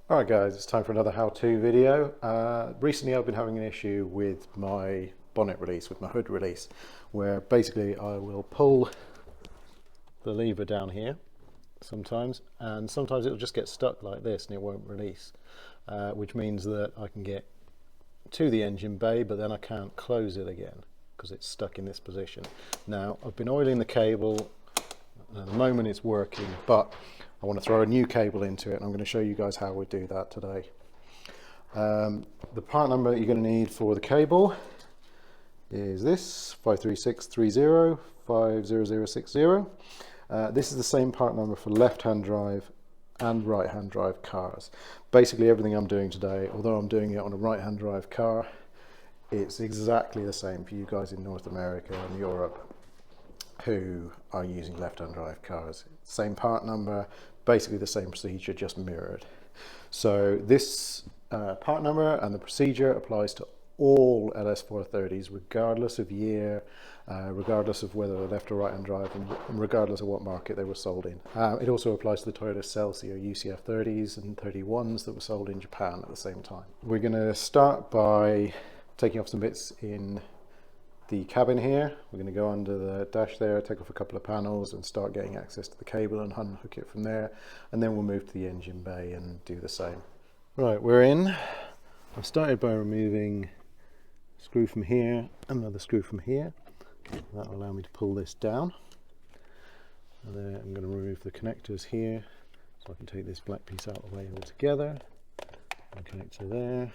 Alright guys, it's time for another how-to video. Recently I've been having an issue with my bonnet release, with my hood release, where basically I will pull the lever down here sometimes, and sometimes it'll just get stuck like this and it won't release, which means that I can get to the engine bay but then I can't close it again because it's stuck in this position. Now I've been oiling the cable, at the moment it's working, but I want to throw a new cable into it and I'm going to show you guys how we do that today. The part number that you're going to need for the cable is this 53630 50060. This is the same part number for left-hand drive and right-hand drive cars. Basically everything I'm doing today, although I'm doing it on a right-hand drive car, it's exactly the same for you guys in North America and Europe who are using left-hand drive cars. Same part number, basically the same procedure, just mirrored. So this part number and the procedure applies to all LS430s, regardless of year, regardless of whether they're left or right-hand drive, and regardless of what market they were sold in. It also applies to the Toyota Celsior UCF 30s and 31s that were sold in Japan at the same time. We're going to start by taking off some bits in the cabin here. We're going to go under the dash there, take off a couple of panels and start getting access to the cable and unhook it from there, and then we'll move to the engine bay and do the same. Right, we're in. I've started by removing a screw from here, another screw from here. That'll allow me to pull this down. And then I'm going to remove the connectors here so I can take this black piece out of the way altogether. One connector there,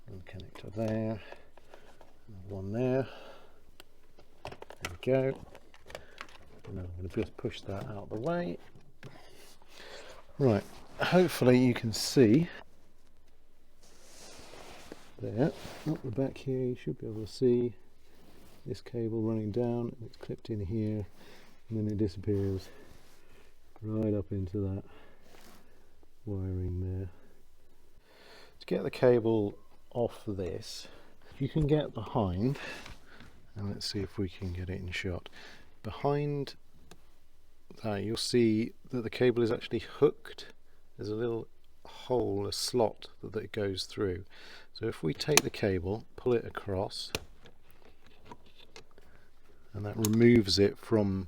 one connector there, one there. There we go. Now I'm going to just push that out of the way. Right, hopefully you can see there, up the back here, you should be able to see this cable running down. It's clipped in here and then it disappears right up into that wiring there. To get the cable off this, you can get behind, and let's see if we can get it in shot. Behind that you'll see that the cable is actually hooked. There's a little hole, a slot that it goes through. So if we take the cable, pull it across, and that removes it from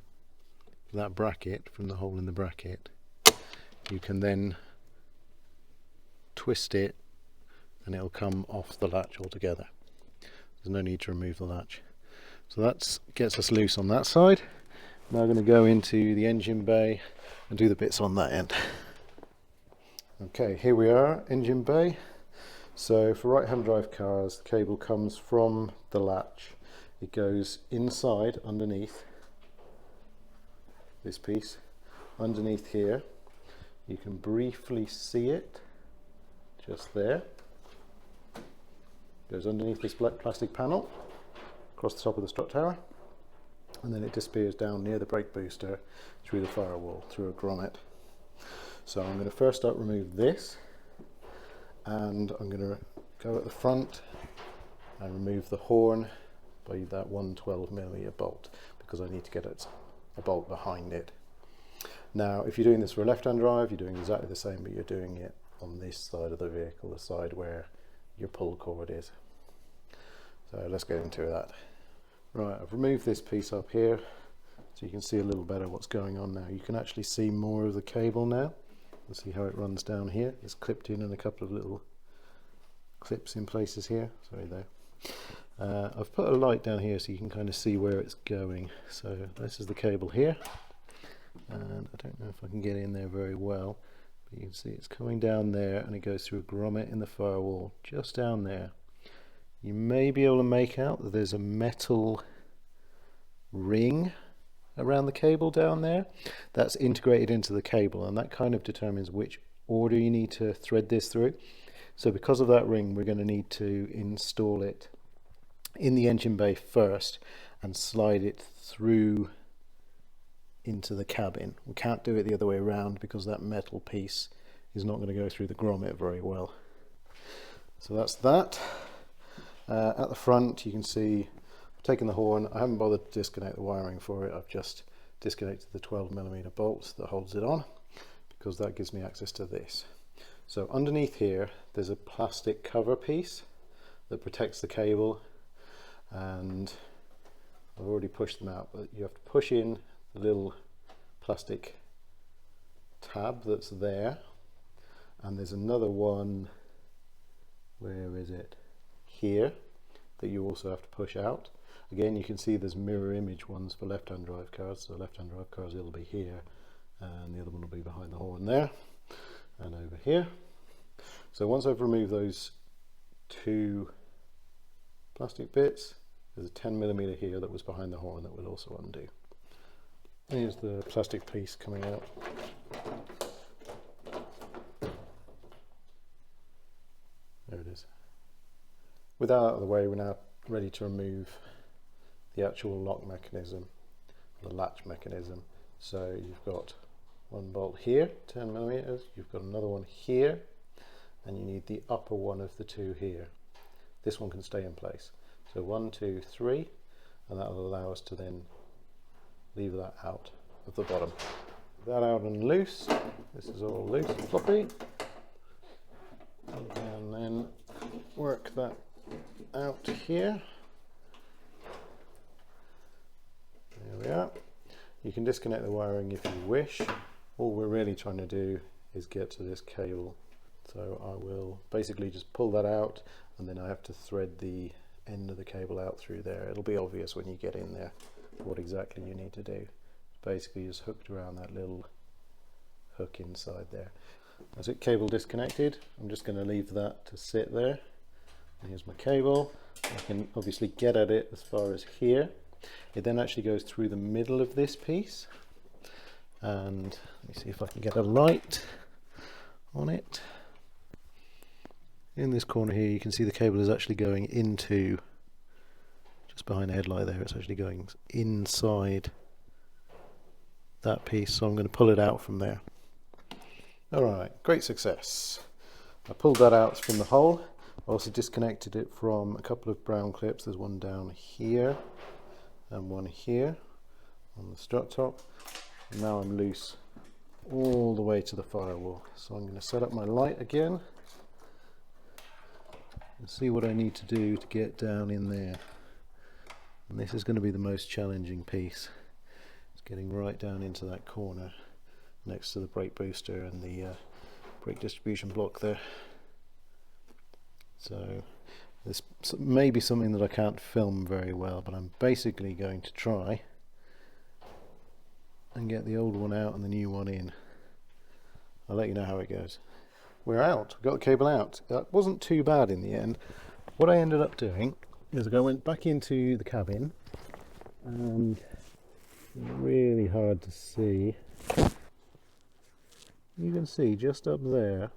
that bracket, from the hole in the bracket, you can then twist it and it'll come off the latch altogether. There's no need to remove the latch. So that gets us loose on that side. Now I'm going to go into the engine bay and do the bits on that end. Okay, here we are, engine bay. So for right-hand drive cars, the cable comes from the latch. It goes inside, underneath this piece, underneath here. You can briefly see it, just there. Goes underneath this black plastic panel, across the top of the strut tower, and then it disappears down near the brake booster through the firewall, through a grommet. So I'm going to first remove this, and I'm going to go at the front and remove the horn by that 112mm bolt, because I need to get a bolt behind it. Now if you're doing this for a left-hand drive, you're doing exactly the same, but you're doing it on this side of the vehicle, the side where your pull cord is. So let's get into that. Right, I've removed this piece up here so you can see a little better what's going on now. You can actually see more of the cable now. You see how it runs down here. It's clipped in a couple of little clips in places here. Sorry there. I've put a light down here so you can kind of see where it's going. So this is the cable here, and I don't know if I can get in there very well, but you can see it's coming down there and it goes through a grommet in the firewall just down there. You may be able to make out that there's a metal ring around the cable down there that's integrated into the cable, and that kind of determines which order you need to thread this through. So because of that ring, we're going to need to install it in the engine bay first and slide it through into the cabin. We can't do it the other way around because that metal piece is not going to go through the grommet very well. So that's that. At the front you can see I've taken the horn. I haven't bothered to disconnect the wiring for it. I've just disconnected the 12mm bolt that holds it on, because that gives me access to this. So underneath here there's a plastic cover piece that protects the cable, and I've already pushed them out, but you have to push in the little plastic tab that's there, and there's another one, where is it, here, that you also have to push out. Again, you can see there's mirror image ones for left-hand drive cars, so left-hand drive cars, it'll be here, and the other one will be behind the horn there and over here. So once I've removed those two plastic bits, there's a 10mm here that was behind the horn that will also undo. Here's the plastic piece coming out. There it is. With that out of the way, we're now ready to remove the actual lock mechanism, the latch mechanism. So you've got one bolt here, 10mm, you've got another one here, and you need the upper one of the two here. This one can stay in place. So 1, 2, 3, and that will allow us to then leave that out of the bottom. That out and loose. This is all loose and floppy. And then work that out here. There we are. You can disconnect the wiring if you wish. All we're really trying to do is get to this cable. So I will basically just pull that out, and then I have to thread the end of the cable out through there. It'll be obvious when you get in there what exactly you need to do. It's basically just hooked around that little hook inside there. That's it, cable disconnected. I'm just going to leave that to sit there. And here's my cable. I can obviously get at it as far as here. It then actually goes through the middle of this piece, and let me see if I can get a light on it. In this corner here you can see the cable is actually going into, just behind the headlight there, it's actually going inside that piece, so I'm going to pull it out from there. Alright, great success. I pulled that out from the hole. I also disconnected it from a couple of brown clips. There's one down here and one here on the strut top. And now I'm loose all the way to the firewall. So I'm going to set up my light again and see what I need to do to get down in there. And this is going to be the most challenging piece. It's getting right down into that corner next to the brake booster and the brake distribution block there. So this may be something that I can't film very well, but I'm basically going to try and get the old one out and the new one in. I'll let you know how it goes. We're out, we got the cable out. That wasn't too bad in the end. What I ended up doing is I went back into the cabin, and really hard to see. You can see just up there,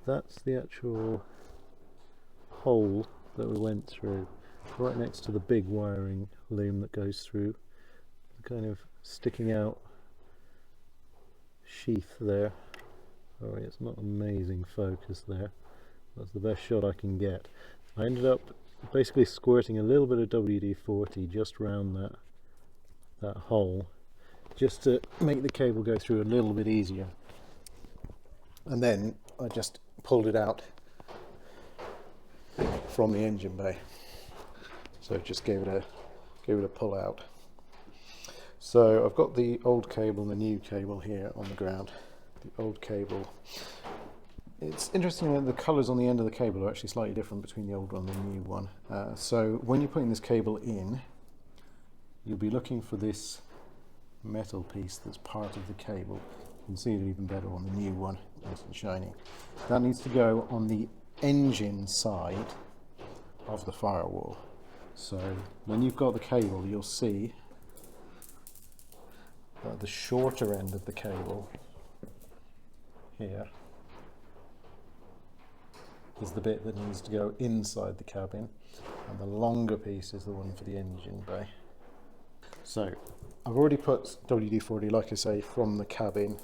that's the actual hole that we went through, right next to the big wiring loom that goes through, the kind of sticking out sheath there. Sorry, it's not amazing focus there. That's the best shot I can get. I ended up basically squirting a little bit of WD-40 just around that hole, just to make the cable go through a little bit easier. And then I just pulled it out from the engine bay. So just gave it a pull out. So I've got the old cable and the new cable here on the ground. The old cable. It's interesting that the colours on the end of the cable are actually slightly different between the old one and the new one. So when you're putting this cable in, you'll be looking for this metal piece that's part of the cable. You can see it even better on the new one, nice and shiny. That needs to go on the engine side of the firewall. So when you've got the cable, you'll see that the shorter end of the cable here is the bit that needs to go inside the cabin, and the longer piece is the one for the engine bay. So I've already put WD-40, like I say, from the cabin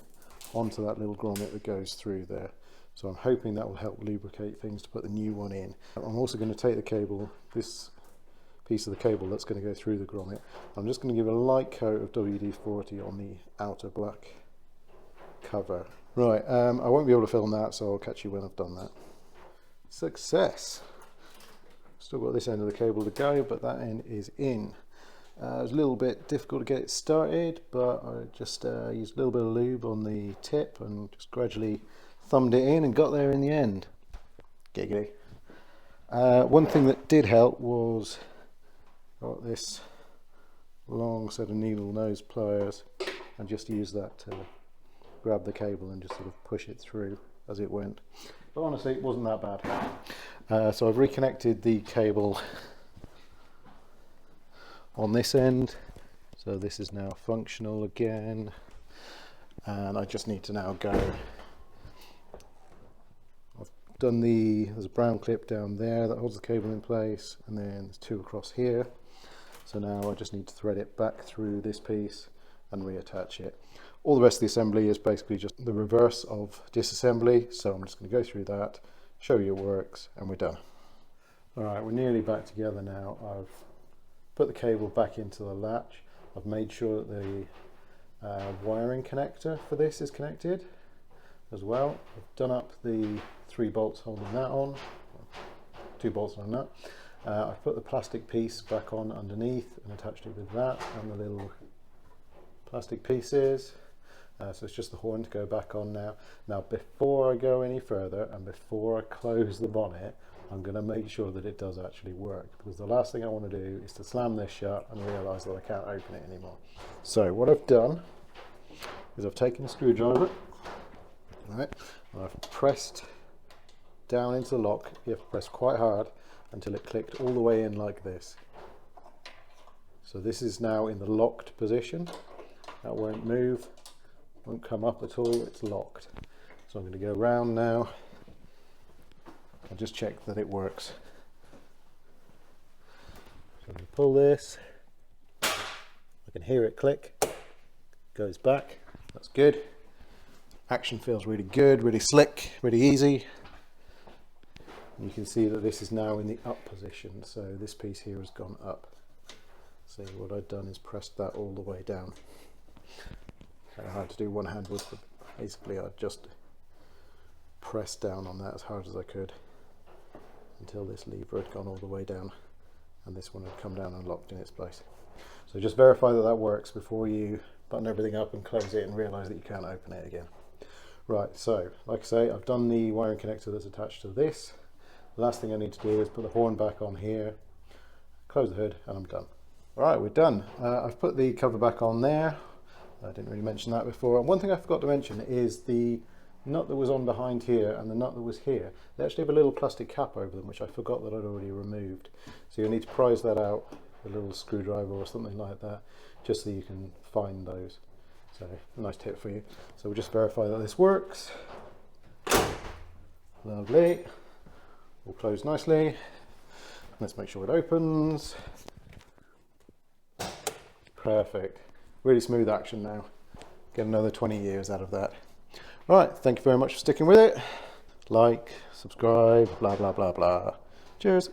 onto that little grommet that goes through there. So I'm hoping that will help lubricate things to put the new one in. I'm also going to take the cable, this piece of the cable that's going to go through the grommet. I'm just going to give a light coat of WD-40 on the outer black cover Right, I won't be able to film that, so I'll catch you when I've done that. Success! Still got this end of the cable to go, but that end is in. It was a little bit difficult to get it started, but I just used a little bit of lube on the tip and just gradually thumbed it in and got there in the end. Giggity. One thing that did help was got this long set of needle nose pliers and just use that to grab the cable and just sort of push it through as it went. But honestly, it wasn't that bad. So I've reconnected the cable on this end, so this is now functional again, and I just need to now go. I've done there's a brown clip down there that holds the cable in place, and then there's two across here. So now I just need to thread it back through this piece and reattach it. All the rest of the assembly is basically just the reverse of disassembly, so I'm just going to go through that, show you it works, and we're done. Alright, we're nearly back together now. I've put the cable back into the latch. I've made sure that the wiring connector for this is connected as well. I've done up the 3 bolts holding that on, 2 bolts on that. I've put the plastic piece back on underneath and attached it with that and the little plastic pieces. So it's just the horn to go back on now. Now before I go any further and before I close the bonnet, I'm going to make sure that it does actually work, because the last thing I want to do is to slam this shut and realise that I can't open it anymore. So what I've done is I've taken a screwdriver, right, and I've pressed down into the lock. You have to press quite hard until it clicked all the way in like this. So this is now in the locked position. That won't move, won't come up at all, it's locked. So I'm going to go around now and just check that it works. So I'm going to pull this, I can hear it click, goes back, that's good. Action feels really good, really slick, really easy. You can see that this is now in the up position, so this piece here has gone up. See, what I've done is pressed that all the way down. Kind of hard to do one hand with, but basically I just pressed down on that as hard as I could until this lever had gone all the way down and this one had come down and locked in its place. So just verify that that works before you button everything up and close it and realise that you can't open it again. Right, so like I say, I've done the wiring connector that's attached to this. The last thing I need to do is put the horn back on here, close the hood, and I'm done. Alright, we're done. I've put the cover back on there. I didn't really mention that before. And one thing I forgot to mention is the nut that was on behind here and the nut that was here. They actually have a little plastic cap over them, which I forgot that I'd already removed. So you'll need to prise that out with a little screwdriver or something like that, just so you can find those. So a nice tip for you. So we'll just verify that this works. Lovely. All closed nicely. Let's make sure it opens. Perfect. Really smooth action now. Get another 20 years out of that. All right, thank you very much for sticking with it. Like, subscribe, blah, blah, blah, blah. Cheers.